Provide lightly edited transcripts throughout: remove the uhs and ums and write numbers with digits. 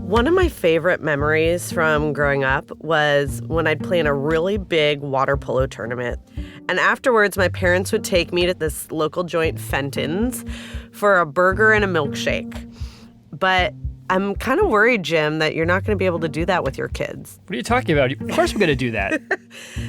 One of my favorite memories from growing up was when I'd play in a really big water polo tournament. And afterwards, my parents would take me to this local joint, Fenton's, for a burger and a milkshake. But I'm kind of worried, Jim, that you're not going to be able to do that with your kids. What are you talking about? Of course we're going to do that.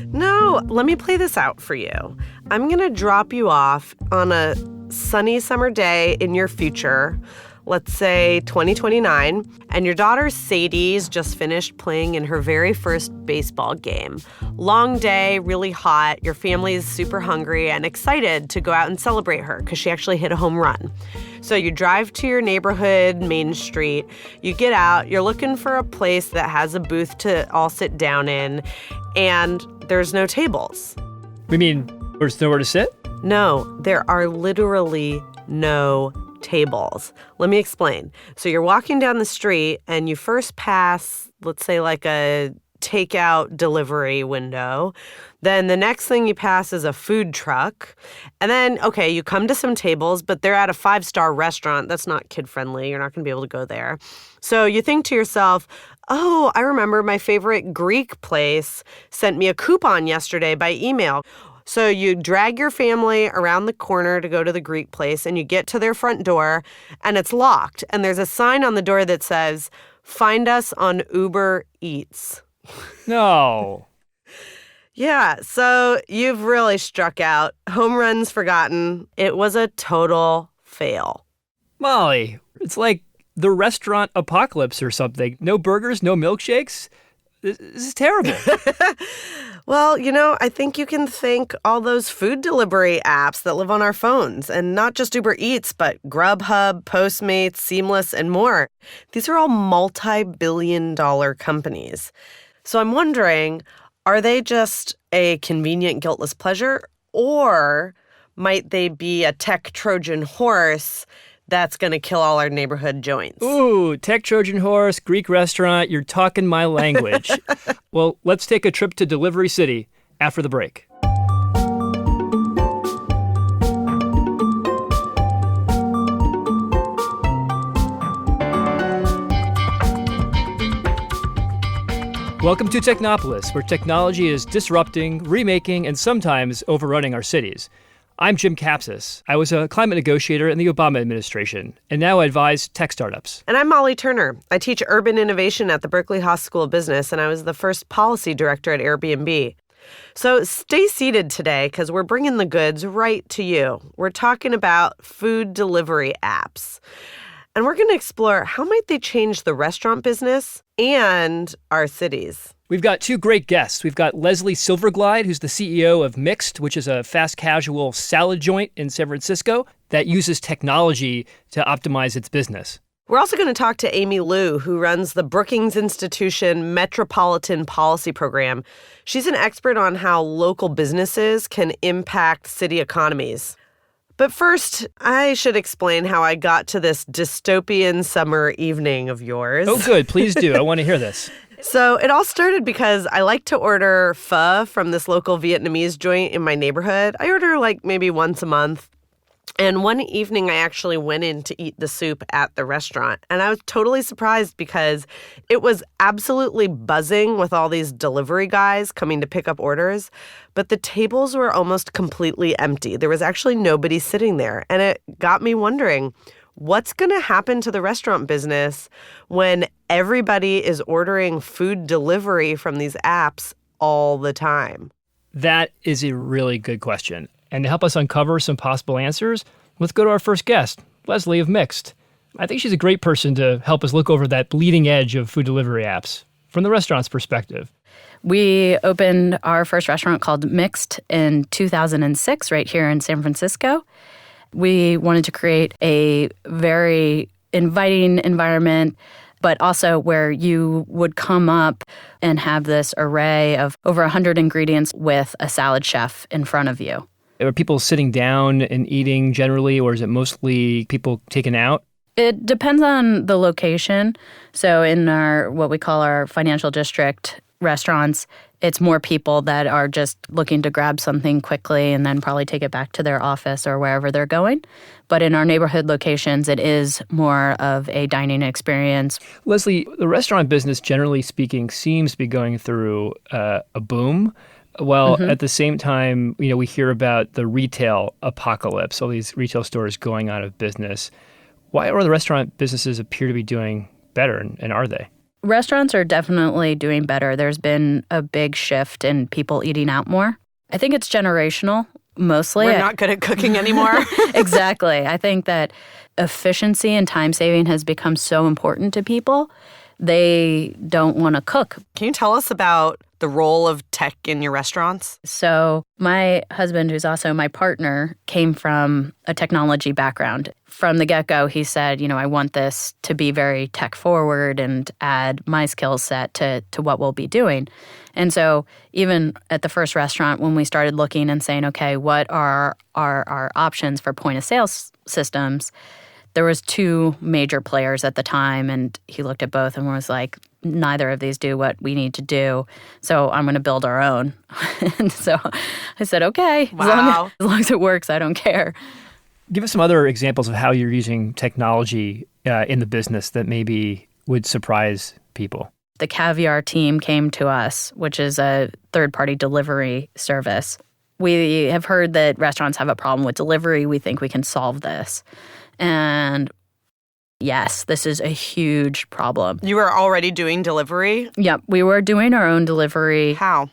No, let me play this out for you. I'm going to drop you off on a sunny summer day in your future, let's say 2029, and your daughter Sadie's just finished playing in her very first baseball game. Long day, really hot, your family is super hungry and excited to go out and celebrate her because she actually hit a home run. So you drive to your neighborhood, Main Street, you get out, you're looking for a place that has a booth to all sit down in, and there's no tables. We mean there's nowhere to sit? No, there are literally no tables. Let me explain. So you're walking down the street and you first pass, let's say like a takeout delivery window. Then the next thing you pass is a food truck. And then, okay, you come to some tables, but they're at a 5-star restaurant. That's not kid-friendly. You're not going to be able to go there. So you think to yourself, oh, I remember my favorite Greek place sent me a coupon yesterday by email. So you drag your family around the corner to go to the Greek place, and you get to their front door, and it's locked. And there's a sign on the door that says, "Find us on Uber Eats." No. Yeah, so you've really struck out. Home runs forgotten. It was a total fail. Molly, it's like the restaurant apocalypse or something. No burgers, no milkshakes. This is terrible. Well, I think you can thank all those food delivery apps that live on our phones, and not just Uber Eats, but Grubhub, Postmates, Seamless, and more. These are all multi-billion-dollar companies. So I'm wondering, are they just a convenient, guiltless pleasure, or might they be a tech Trojan horse that's going to kill all our neighborhood joints? Ooh, tech Trojan horse, Greek restaurant, you're talking my language. Well, let's take a trip to Delivery City after the break. Welcome to Technopolis, where technology is disrupting, remaking, and sometimes overrunning our cities. I'm Jim Kapsis. I was a climate negotiator in the Obama administration, and now I advise tech startups. And I'm Molly Turner. I teach urban innovation at the Berkeley Haas School of Business, and I was the first policy director at Airbnb. So stay seated today, because we're bringing the goods right to you. We're talking about food delivery apps. And we're going to explore how might they change the restaurant business and our cities. We've got two great guests. We've got Leslie Silverglide, who's the CEO of Mixt, which is a fast casual salad joint in San Francisco that uses technology to optimize its business. We're also going to talk to Amy Liu, who runs the Brookings Institution Metropolitan Policy Program. She's an expert on how local businesses can impact city economies. But first, I should explain how I got to this dystopian summer evening of yours. Oh, good. Please do. I want to hear this. So it all started because I like to order pho from this local Vietnamese joint in my neighborhood. I order like maybe once a month. And one evening I actually went in to eat the soup at the restaurant. And I was totally surprised because it was absolutely buzzing with all these delivery guys coming to pick up orders. But the tables were almost completely empty. There was actually nobody sitting there. And it got me wondering, what's going to happen to the restaurant business when everybody is ordering food delivery from these apps all the time? That is a really good question. And to help us uncover some possible answers, let's go to our first guest, Leslie of Mixt. I think she's a great person to help us look over that bleeding edge of food delivery apps from the restaurant's perspective. We opened our first restaurant called Mixt in 2006 right here in San Francisco. We wanted to create a very inviting environment, but also where you would come up and have this array of over 100 ingredients with a salad chef in front of you. Are people sitting down and eating generally, or is it mostly people taken out? It depends on the location. So in our what we call our financial district restaurants, it's more people that are just looking to grab something quickly and then probably take it back to their office or wherever they're going. But in our neighborhood locations, it is more of a dining experience. Leslie, the restaurant business, generally speaking, seems to be going through a boom. While at the same time, we hear about the retail apocalypse, all these retail stores going out of business. Why are the restaurant businesses appear to be doing better, and are they? Restaurants are definitely doing better. There's been a big shift in people eating out more. I think it's generational, mostly. We're not good at cooking anymore. Exactly. I think that efficiency and time saving has become so important to people. They don't want to cook. Can you tell us about the role of tech in your restaurants? So my husband, who's also my partner, came from a technology background. From the get-go, he said, I want this to be very tech-forward and add my skill set to what we'll be doing. And so even at the first restaurant, when we started looking and saying, okay, what are our options for point-of-sale systems, there was 2 major players at the time, and he looked at both and was like, neither of these do what we need to do, so I'm going to build our own. And so I said, okay, wow. as long as it works, I don't care. Give us some other examples of how you're using technology in the business that maybe would surprise people. The Caviar team came to us, which is a third-party delivery service. We have heard that restaurants have a problem with delivery. We think we can solve this. And yes, this is a huge problem. You were already doing delivery? Yep, we were doing our own delivery. How?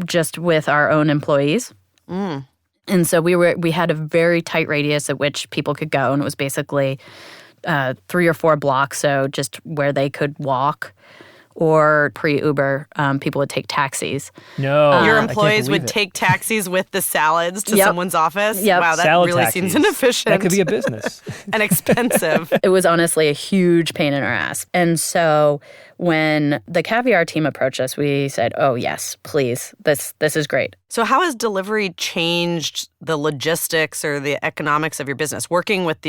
Just with our own employees. And so we had a very tight radius at which people could go, and it was basically 3 or 4 blocks, so just where they could walk. Or pre-Uber, people would take taxis. No, your employees would take taxis with the salads to someone's office? Yep. Wow, that Salad really taxis. seems inefficient. That could be a business. And expensive. It was honestly a huge pain in our ass. And so when the Caviar team approached us, we said, oh, yes, please, this is great. So how has delivery changed the logistics or the economics of your business? Working with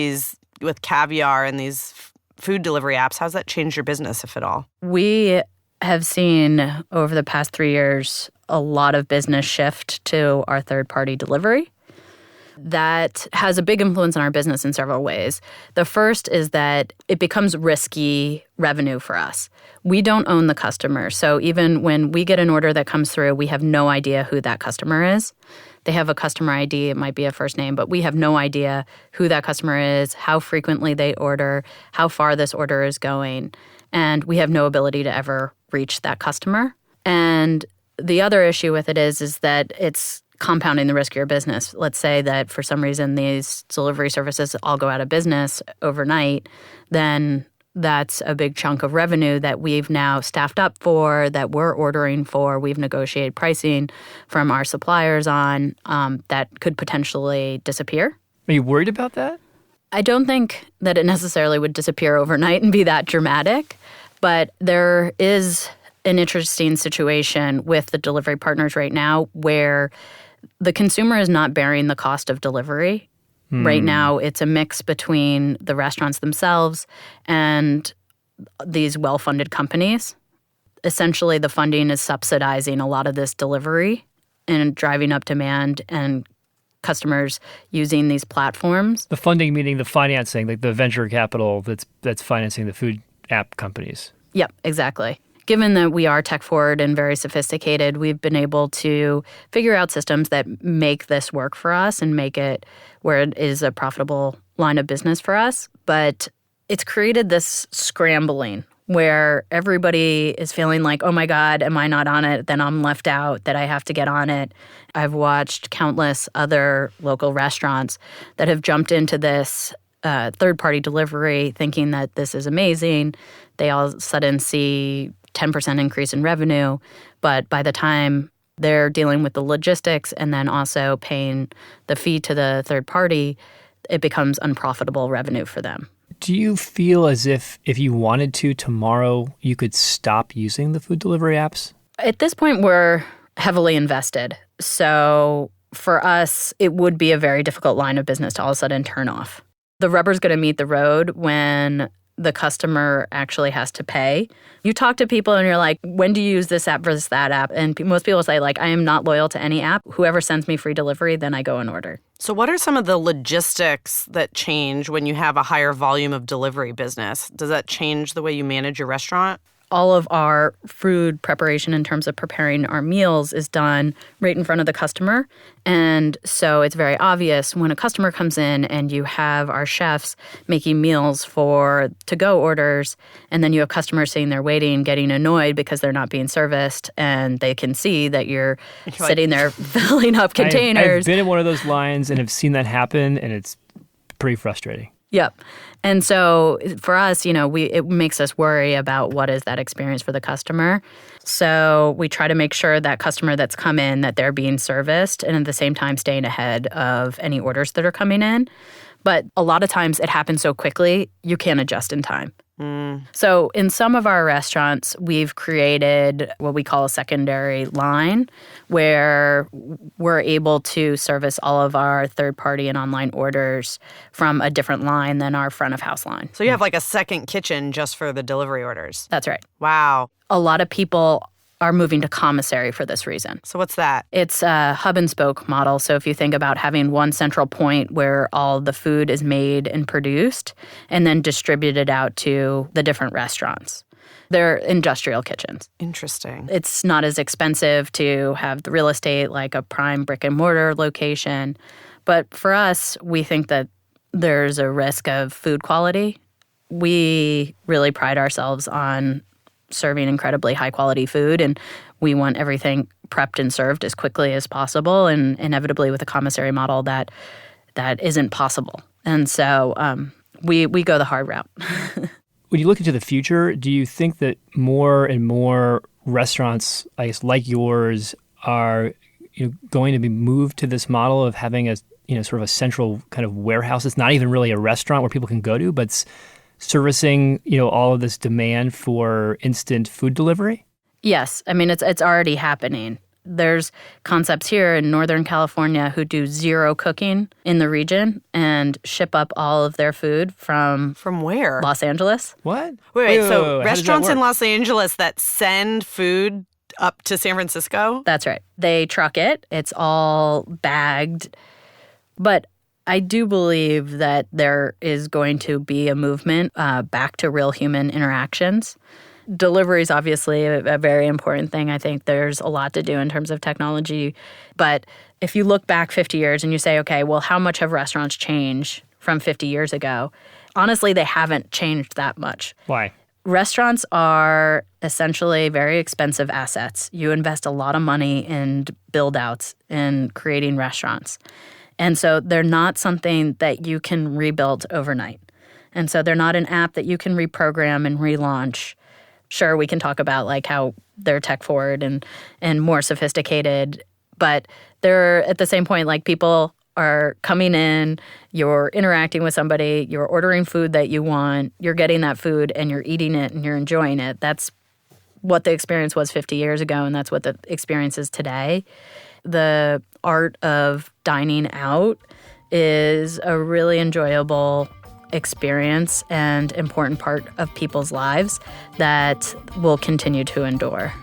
Caviar and these food delivery apps, how's that changed your business, if at all? We have seen over the past 3 years a lot of business shift to our third-party delivery. That has a big influence on our business in several ways. The first is that it becomes risky revenue for us. We don't own the customer, so even when we get an order that comes through, we have no idea who that customer is. They have a customer ID, it might be a first name, but we have no idea who that customer is, how frequently they order, how far this order is going, and we have no ability to ever reach that customer. And the other issue with it is that it's compounding the risk of your business. Let's say that for some reason these delivery services all go out of business overnight, then that's a big chunk of revenue that we've now staffed up for, that we're ordering for. We've negotiated pricing from our suppliers on that could potentially disappear. Are you worried about that? I don't think that it necessarily would disappear overnight and be that dramatic, but there is an interesting situation with the delivery partners right now where the consumer is not bearing the cost of delivery. Right now, it's a mix between the restaurants themselves and these well-funded companies. Essentially, the funding is subsidizing a lot of this delivery and driving up demand and customers using these platforms. The funding meaning the financing, like the venture capital that's financing the food app companies. Yep, exactly. Given that we are tech forward and very sophisticated, we've been able to figure out systems that make this work for us and make it where it is a profitable line of business for us. But it's created this scrambling where everybody is feeling like, oh my God, am I not on it? Then I'm left out, that I have to get on it. I've watched countless other local restaurants that have jumped into this third-party delivery thinking that this is amazing. They all of a sudden see 10% increase in revenue, but by the time they're dealing with the logistics and then also paying the fee to the third party, it becomes unprofitable revenue for them. Do you feel as if you wanted to tomorrow, you could stop using the food delivery apps? At this point, we're heavily invested. So for us, it would be a very difficult line of business to all of a sudden turn off. The rubber's going to meet the road when the customer actually has to pay. You talk to people and you're like, when do you use this app versus that app? And most people say, like, I am not loyal to any app. Whoever sends me free delivery, then I go and order. So what are some of the logistics that change when you have a higher volume of delivery business? Does that change the way you manage your restaurant? All of our food preparation in terms of preparing our meals is done right in front of the customer. And so it's very obvious when a customer comes in and you have our chefs making meals for to-go orders, and then you have customers sitting there waiting, getting annoyed because they're not being serviced, and they can see that you're sitting there filling up containers. I've been in one of those lines and have seen that happen, and it's pretty frustrating. Yep. And so for us, it makes us worry about what is that experience for the customer. So we try to make sure that customer that's come in, that they're being serviced, and at the same time staying ahead of any orders that are coming in. But a lot of times it happens so quickly, you can't adjust in time. So in some of our restaurants, we've created what we call a secondary line where we're able to service all of our third-party and online orders from a different line than our front-of-house line. So you have like a second kitchen just for the delivery orders. That's right. Wow. A lot of people are moving to commissary for this reason. So what's that? It's a hub and spoke model. So if you think about having one central point where all the food is made and produced and then distributed out to the different restaurants. They're industrial kitchens. Interesting. It's not as expensive to have the real estate like a prime brick and mortar location. But for us, we think that there's a risk of food quality. We really pride ourselves on serving incredibly high-quality food, and we want everything prepped and served as quickly as possible, and inevitably with a commissary model that isn't possible. And so we go the hard route. When you look into the future, do you think that more and more restaurants, I guess, like yours are going to be moved to this model of having a sort of a central kind of warehouse? It's not even really a restaurant where people can go to, but it's servicing, all of this demand for instant food delivery? Yes. I mean, it's already happening. There's concepts here in Northern California who do zero cooking in the region and ship up all of their food from where? Los Angeles. What? Wait, so how does that restaurants in work? Los Angeles that send food up to San Francisco? That's right. They truck it. It's all bagged. But I do believe that there is going to be a movement back to real human interactions. Delivery is obviously a very important thing. I think there's a lot to do in terms of technology. But if you look back 50 years and you say, okay, well, how much have restaurants changed from 50 years ago? Honestly, they haven't changed that much. Why? Restaurants are essentially very expensive assets. You invest a lot of money in build-outs in creating restaurants. And so they're not something that you can rebuild overnight. And so they're not an app that you can reprogram and relaunch. Sure, we can talk about like how they're tech forward and more sophisticated, but they're at the same point like people are coming in, you're interacting with somebody, you're ordering food that you want, you're getting that food and you're eating it and you're enjoying it. That's what the experience was 50 years ago, and that's what the experience is today. The art of dining out is a really enjoyable experience and important part of people's lives that will continue to endure.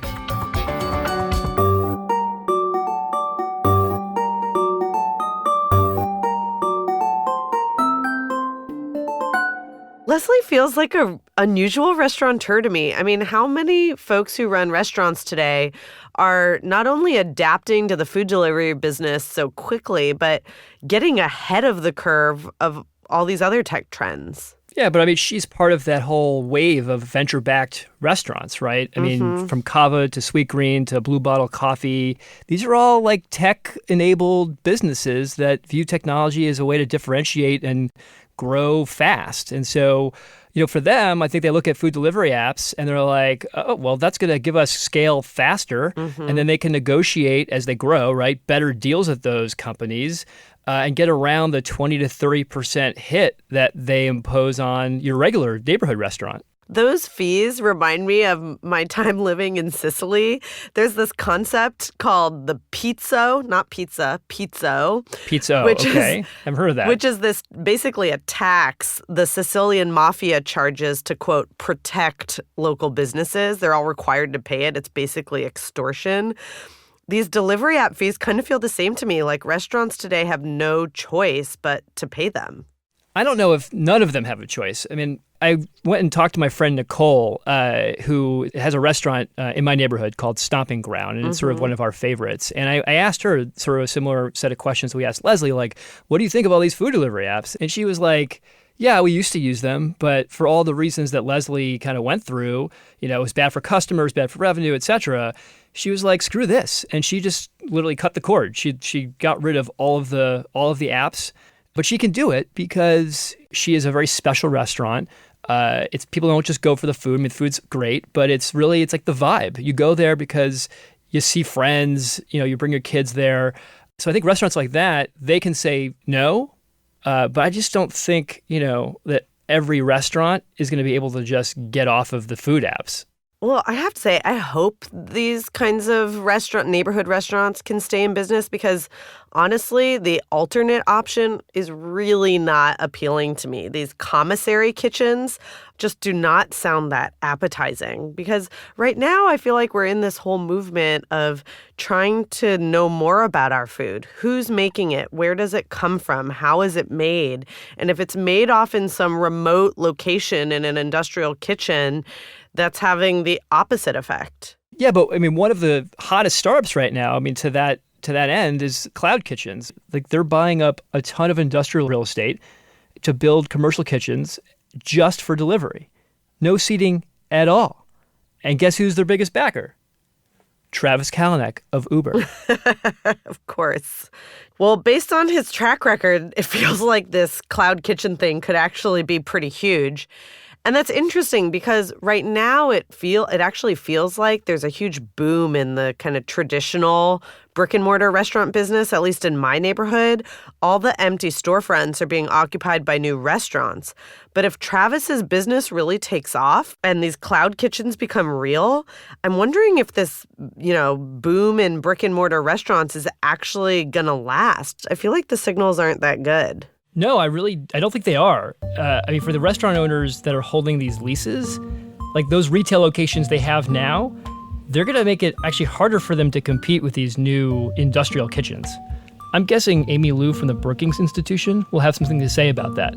Leslie feels like an unusual restaurateur to me. I mean, how many folks who run restaurants today are not only adapting to the food delivery business so quickly, but getting ahead of the curve of all these other tech trends? Yeah, but I mean, she's part of that whole wave of venture-backed restaurants, right? I mean, from Cava to Sweet Green to Blue Bottle Coffee, these are all like tech-enabled businesses that view technology as a way to differentiate and grow fast. And so, for them, I think they look at food delivery apps and they're like, oh, well, that's going to give us scale faster. And then they can negotiate as they grow, right? Better deals at those companies and get around the 20 to 30% hit that they impose on your regular neighborhood restaurant. Those fees remind me of my time living in Sicily. There's this concept called the pizzo, not pizza, pizzo. Pizza, okay. I've heard of that. Which is this basically a tax the Sicilian mafia charges to, quote, protect local businesses. They're all required to pay it. It's basically extortion. These delivery app fees kind of feel the same to me, like restaurants today have no choice but to pay them. I don't know if none of them have a choice. I mean, I went and talked to my friend Nicole, who has a restaurant in my neighborhood called Stomping Ground, and it's sort of one of our favorites. And I asked her sort of a similar set of questions we asked Leslie, like, what do you think of all these food delivery apps? And she was like, yeah, we used to use them, but for all the reasons that Leslie kind of went through, you know, it was bad for customers, bad for revenue, et cetera. She was like, screw this. And she just literally cut the cord. She got rid of all of the apps. But she can do it because she is a very special restaurant. It's people don't just go for the food. I mean, the food's great, but it's like the vibe. You go there because you see friends, you know, you bring your kids there. So I think restaurants like that, they can say no, but I just don't think, you know, that every restaurant is going to be able to just get off of the food apps. Well, I have to say, I hope these kinds of neighborhood restaurants can stay in business because, honestly, the alternate option is really not appealing to me. These commissary kitchens just do not sound that appetizing because right now I feel like we're in this whole movement of trying to know more about our food. Who's making it? Where does it come from? How is it made? And if it's made off in some remote location in an industrial kitchen, that's having the opposite effect. Yeah, but I mean, one of the hottest startups right now, I mean, to that end is cloud kitchens. Like they're buying up a ton of industrial real estate to build commercial kitchens just for delivery. No seating at all. And guess who's their biggest backer? Travis Kalanick of Uber. Of course. Well, based on his track record, it feels like this cloud kitchen thing could actually be pretty huge. And that's interesting because right now it actually feels like there's a huge boom in the kind of traditional brick and mortar restaurant business, at least in my neighborhood. All the empty storefronts are being occupied by new restaurants. But if Travis's business really takes off and these cloud kitchens become real, I'm wondering if this, you know, boom in brick and mortar restaurants is actually going to last. I feel like the signals aren't that good. No, I don't think they are. I mean, for the restaurant owners that are holding these leases, like those retail locations they have now, they're going to make it actually harder for them to compete with these new industrial kitchens. I'm guessing Amy Liu from the Brookings Institution will have something to say about that.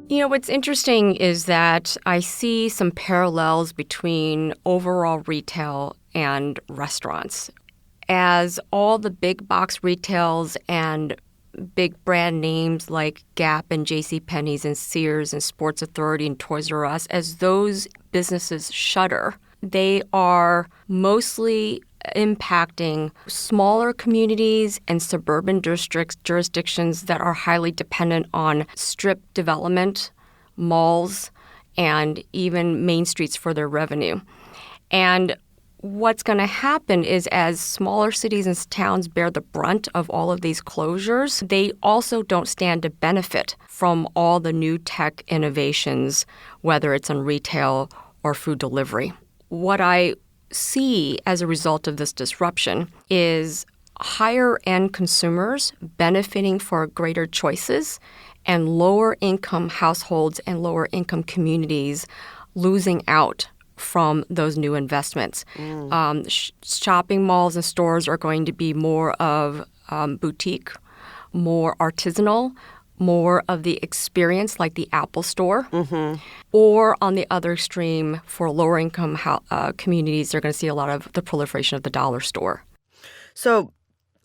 You know, what's interesting is that I see some parallels between overall retail and restaurants. As all the big box retails and big brand names like Gap and JCPenney's and Sears and Sports Authority and Toys R Us, as those businesses shutter, they are mostly impacting smaller communities and suburban jurisdictions that are highly dependent on strip development, malls, and even main streets for their revenue. And what's going to happen is as smaller cities and towns bear the brunt of all of these closures, they also don't stand to benefit from all the new tech innovations, whether it's in retail or food delivery. What I see as a result of this disruption is higher-end consumers benefiting for greater choices and lower-income households and lower-income communities losing out from those new investments. Shopping malls and stores are going to be more of boutique, more artisanal, more of the experience like the Apple Store. Or on the other extreme, for lower income communities, they're going to see a lot of the proliferation of the dollar store. So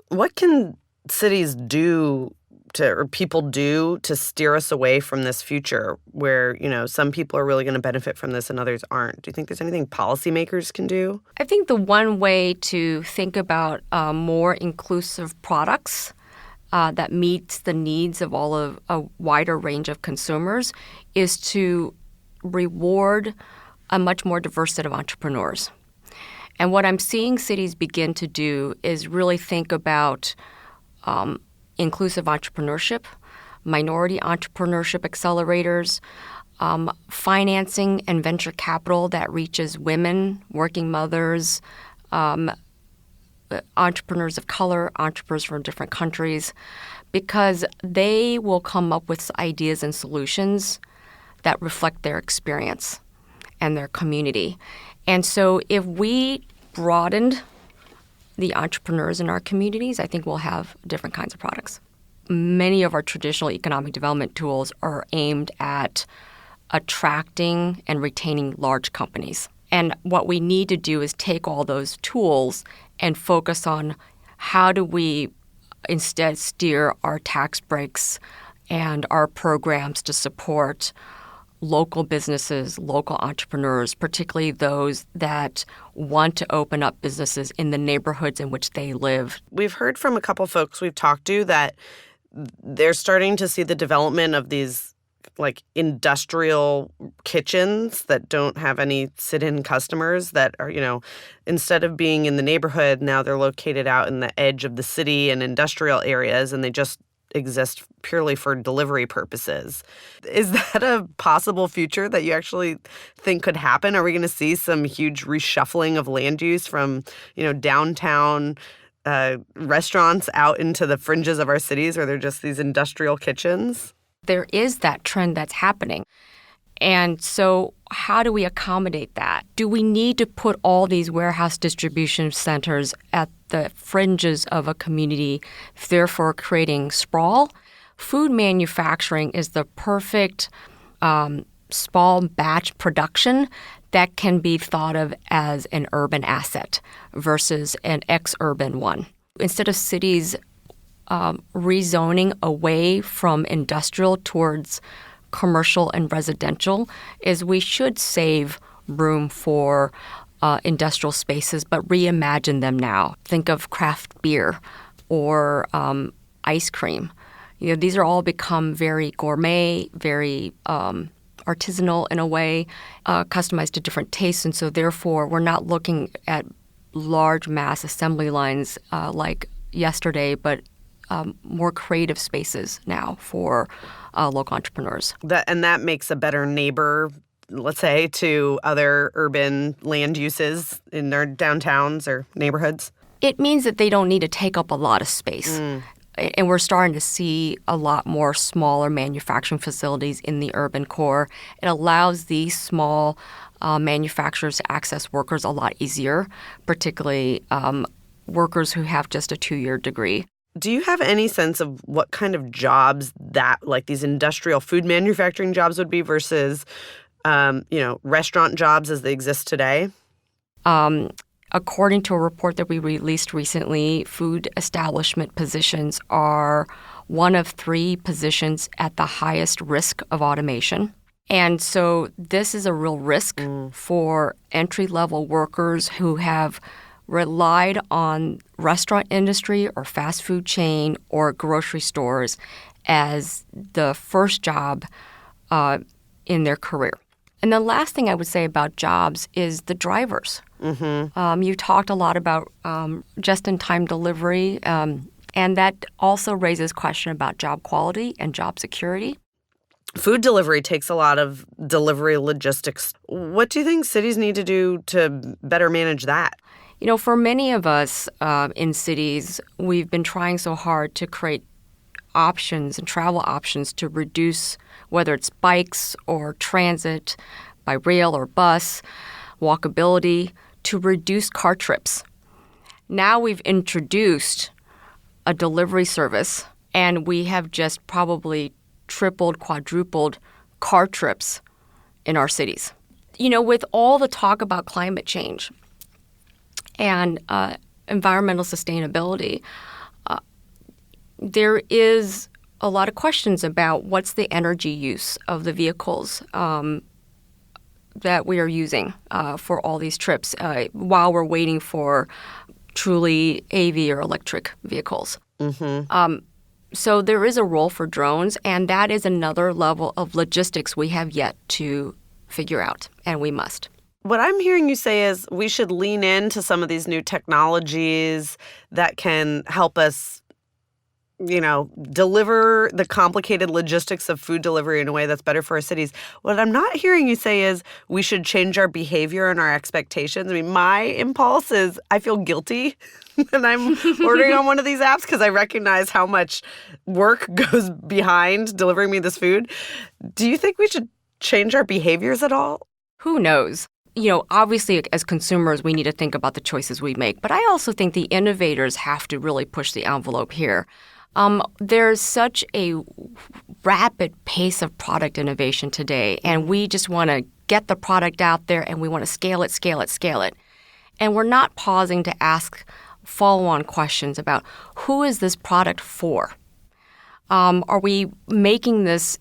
what can cities do or people do to steer us away from this future where, you know, some people are really going to benefit from this and others aren't? Do you think there's anything policymakers can do? I think the one way to think about more inclusive products that meets the needs of a wider range of consumers is to reward a much more diverse set of entrepreneurs. And what I'm seeing cities begin to do is really think about inclusive entrepreneurship, minority entrepreneurship accelerators, financing and venture capital that reaches women, working mothers, entrepreneurs of color, entrepreneurs from different countries, because they will come up with ideas and solutions that reflect their experience and their community. And so if we broadened the entrepreneurs in our communities, I think we'll have different kinds of products. Many of our traditional economic development tools are aimed at attracting and retaining large companies. And what we need to do is take all those tools and focus on how do we instead steer our tax breaks and our programs to support local businesses, local entrepreneurs, particularly those that want to open up businesses in the neighborhoods in which they live. We've heard from a couple folks we've talked to that they're starting to see the development of these like industrial kitchens that don't have any sit-in customers that are, instead of being in the neighborhood, now they're located out in the edge of the city and industrial areas, and they just exist purely for delivery purposes. Is that a possible future that you actually think could happen? Are we going to see some huge reshuffling of land use from, downtown restaurants out into the fringes of our cities where they're just these industrial kitchens? There is that trend that's happening. And so how do we accommodate that? Do we need to put all these warehouse distribution centers at the fringes of a community, therefore creating sprawl? Food manufacturing is the perfect small batch production that can be thought of as an urban asset versus an ex-urban one. Instead of cities rezoning away from industrial towards commercial and residential, is we should save room for industrial spaces, but reimagine them now. Think of craft beer or ice cream. These are all become very gourmet, very artisanal in a way, customized to different tastes. And so therefore, we're not looking at large mass assembly lines like yesterday, but more creative spaces now for local entrepreneurs. That makes a better neighbor, let's say, to other urban land uses in our downtowns or neighborhoods? It means that they don't need to take up a lot of space. And we're starting to see a lot more smaller manufacturing facilities in the urban core. It allows these small manufacturers to access workers a lot easier, particularly workers who have just a 2-year degree. Do you have any sense of what kind of jobs that, like these industrial food manufacturing jobs would be versus, restaurant jobs as they exist today? According to a report that we released recently, food establishment positions are one of 3 positions at the highest risk of automation. And so this is a real risk for entry-level workers who have relied on restaurant industry or fast food chain or grocery stores as the first job in their career. And the last thing I would say about jobs is the drivers. You talked a lot about just-in-time delivery, and that also raises question about job quality and job security. Food delivery takes a lot of delivery logistics. What do you think cities need to do to better manage that? For many of us in cities, we've been trying so hard to create options and travel options to reduce, whether it's bikes or transit by rail or bus, walkability, to reduce car trips. Now we've introduced a delivery service, and we have just probably tripled, quadrupled car trips in our cities. With all the talk about climate change and environmental sustainability, there is a lot of questions about what's the energy use of the vehicles that we are using for all these trips while we're waiting for truly AV or electric vehicles. So there is a role for drones, and that is another level of logistics we have yet to figure out, and we must. What I'm hearing you say is we should lean into some of these new technologies that can help us deliver the complicated logistics of food delivery in a way that's better for our cities. What I'm not hearing you say is we should change our behavior and our expectations. I mean, my impulse is I feel guilty when I'm ordering on one of these apps because I recognize how much work goes behind delivering me this food. Do you think we should change our behaviors at all? Who knows? Obviously, as consumers, we need to think about the choices we make. But I also think the innovators have to really push the envelope here. There's such a rapid pace of product innovation today, and we just want to get the product out there, and we want to scale it. And we're not pausing to ask follow-on questions about who is this product for? Are we making this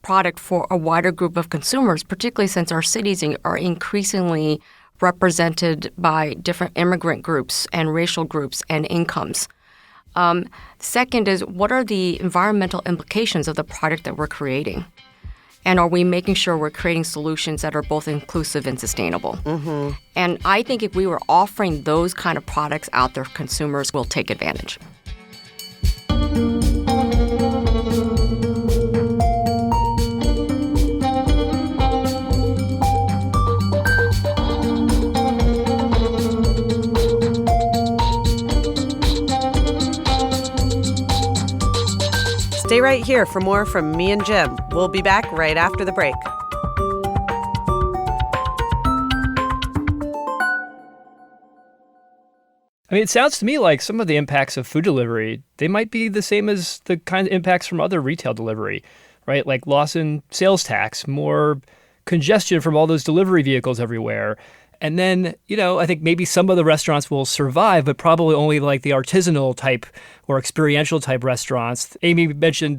product for a wider group of consumers, particularly since our cities are increasingly represented by different immigrant groups and racial groups and incomes? Second is, what are the environmental implications of the product that we're creating? And are we making sure we're creating solutions that are both inclusive and sustainable? Mm-hmm. And I think if we were offering those kind of products out there, consumers will take advantage. Stay right here for more from me and Jim. We'll be back right after the break. I mean, it sounds to me like some of the impacts of food delivery, they might be the same as the kind of impacts from other retail delivery, right? Like loss in sales tax, more congestion from all those delivery vehicles everywhere. And then, I think maybe some of the restaurants will survive, but probably only like the artisanal type or experiential type restaurants. Amy mentioned,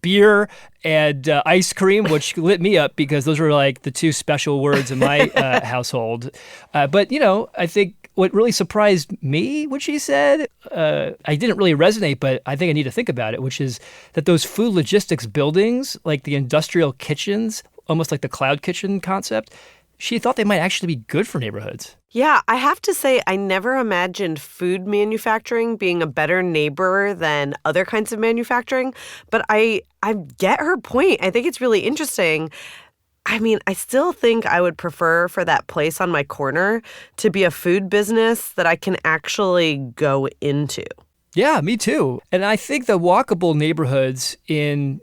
beer and ice cream, which lit me up because those were like the two special words in my household. But I think what really surprised me, what she said, I didn't really resonate, but I think I need to think about it, which is that those food logistics buildings, like the industrial kitchens, almost like the cloud kitchen concept, she thought they might actually be good for neighborhoods. Yeah, I have to say, I never imagined food manufacturing being a better neighbor than other kinds of manufacturing. But I get her point. I think it's really interesting. I mean, I still think I would prefer for that place on my corner to be a food business that I can actually go into. Yeah, me too. And I think the walkable neighborhoods in,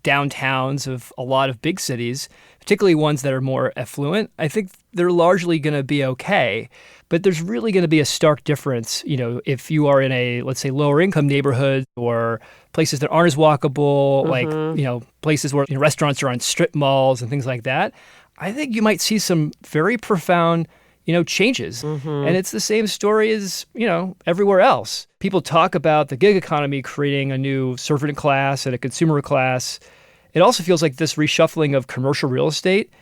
downtowns of a lot of big cities, particularly ones that are more affluent, I think they're largely going to be okay. But there's really going to be a stark difference, if you are in a, let's say, lower income neighborhood or places that aren't as walkable, like, places where restaurants are on strip malls and things like that. I think you might see some very profound changes. Mm-hmm. And it's the same story as, everywhere else. People talk about the gig economy creating a new servant class and a consumer class. It also feels like this reshuffling of commercial real estate,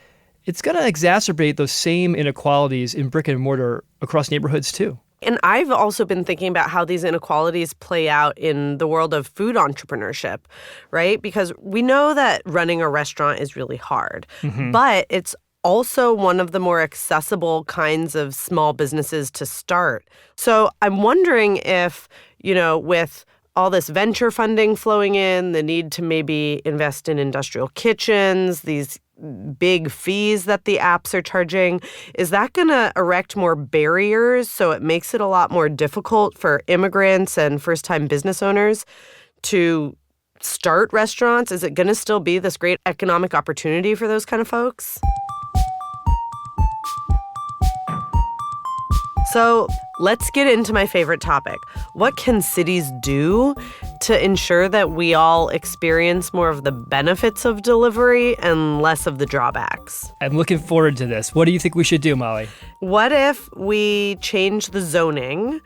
it's going to exacerbate those same inequalities in brick and mortar across neighborhoods too. And I've also been thinking about how these inequalities play out in the world of food entrepreneurship, right? Because we know that running a restaurant is really hard, but it's also one of the more accessible kinds of small businesses to start. So I'm wondering if, with all this venture funding flowing in, the need to maybe invest in industrial kitchens, these big fees that the apps are charging, is that going to erect more barriers so it makes it a lot more difficult for immigrants and first-time business owners to start restaurants? Is it going to still be this great economic opportunity for those kind of folks? So let's get into my favorite topic. What can cities do to ensure that we all experience more of the benefits of delivery and less of the drawbacks? I'm looking forward to this. What do you think we should do, Molly? What if we change the zoning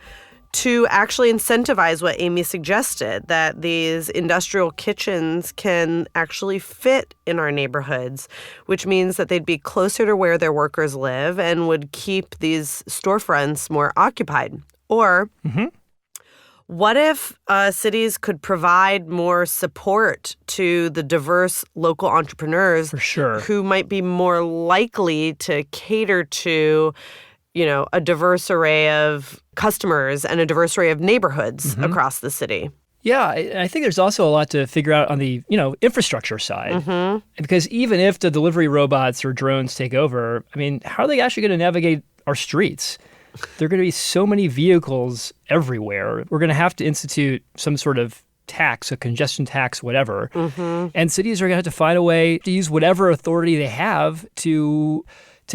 to actually incentivize what Amy suggested, that these industrial kitchens can actually fit in our neighborhoods, which means that they'd be closer to where their workers live and would keep these storefronts more occupied? Or what if cities could provide more support to the diverse local entrepreneurs For sure. who might be more likely to cater to a diverse array of customers and a diverse array of neighborhoods across the city? Yeah, I think there's also a lot to figure out on the, infrastructure side. Because even if the delivery robots or drones take over, I mean, how are they actually going to navigate our streets? There are going to be so many vehicles everywhere. We're going to have to institute some sort of tax, a congestion tax, whatever. And cities are going to have to find a way to use whatever authority they have to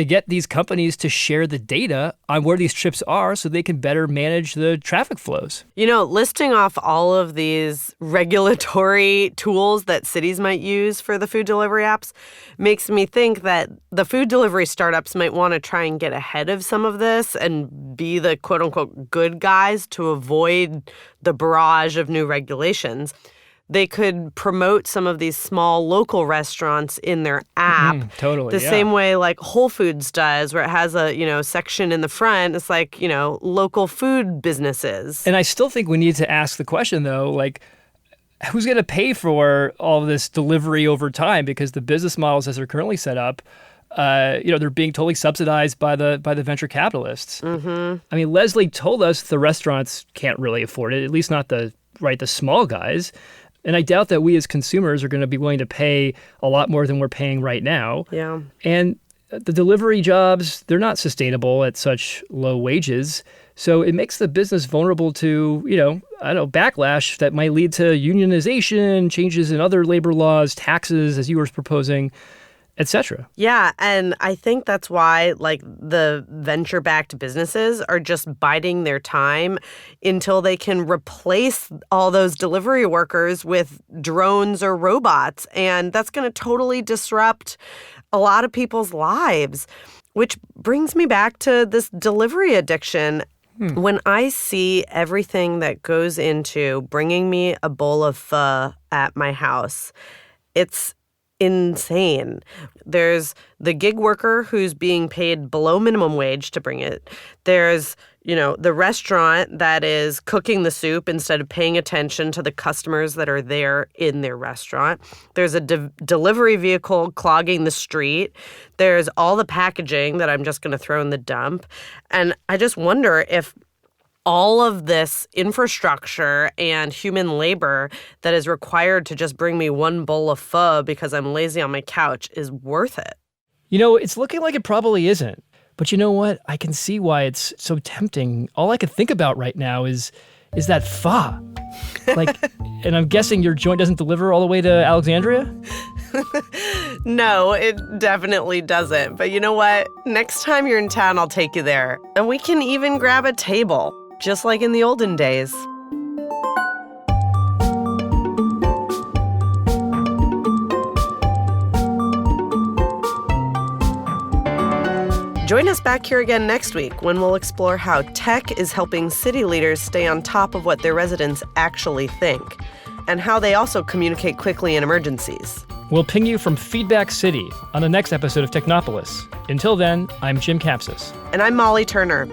get these companies to share the data on where these trips are so they can better manage the traffic flows. Listing off all of these regulatory tools that cities might use for the food delivery apps makes me think that the food delivery startups might want to try and get ahead of some of this and be the quote-unquote good guys to avoid the barrage of new regulations. They could promote some of these small local restaurants in their app. Totally, the same way like Whole Foods does, where it has a, section in the front. It's like, local food businesses. And I still think we need to ask the question, though, like, who's going to pay for all of this delivery over time? Because the business models as they're currently set up, they're being totally subsidized by the venture capitalists. I mean, Leslie told us the restaurants can't really afford it, at least not the small guys. And I doubt that we as consumers are going to be willing to pay a lot more than we're paying right now. Yeah. And the delivery jobs, they're not sustainable at such low wages. So it makes the business vulnerable to, backlash that might lead to unionization, changes in other labor laws, taxes, as you were proposing, etc. Yeah, and I think that's why the venture-backed businesses are just biding their time until they can replace all those delivery workers with drones or robots. And that's going to totally disrupt a lot of people's lives, which brings me back to this delivery addiction. When I see everything that goes into bringing me a bowl of pho at my house, it's insane. There's the gig worker who's being paid below minimum wage to bring it. There's, the restaurant that is cooking the soup instead of paying attention to the customers that are there in their restaurant. There's a delivery vehicle clogging the street. There's all the packaging that I'm just going to throw in the dump. And I just wonder if all of this infrastructure and human labor that is required to just bring me one bowl of pho because I'm lazy on my couch is worth it. It's looking like it probably isn't. But you know what? I can see why it's so tempting. All I can think about right now is that pho. And I'm guessing your joint doesn't deliver all the way to Alexandria? No, it definitely doesn't. But you know what? Next time you're in town, I'll take you there. And we can even grab a table, just like in the olden days. Join us back here again next week when we'll explore how tech is helping city leaders stay on top of what their residents actually think, and how they also communicate quickly in emergencies. We'll ping you from Feedback City on the next episode of Technopolis. Until then, I'm Jim Kapsis. And I'm Molly Turner.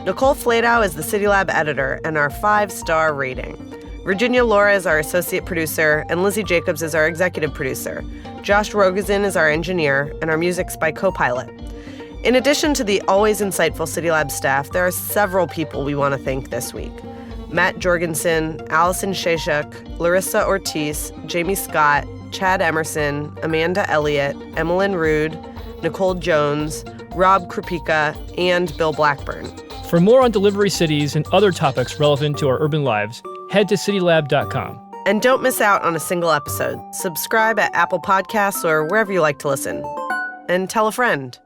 Nicole Fladow is the CityLab editor and our 5-star rating. Virginia Laura is our associate producer, and Lizzie Jacobs is our executive producer. Josh Rogozin is our engineer, and our music's by Copilot. In addition to the always insightful CityLab staff, there are several people we want to thank this week. Matt Jorgensen, Allison Sheshuk, Larissa Ortiz, Jamie Scott, Chad Emerson, Amanda Elliott, Emmeline Rude, Nicole Jones, Rob Krupika, and Bill Blackburn. For more on delivery cities and other topics relevant to our urban lives, head to citylab.com. And don't miss out on a single episode. Subscribe at Apple Podcasts or wherever you like to listen. And tell a friend.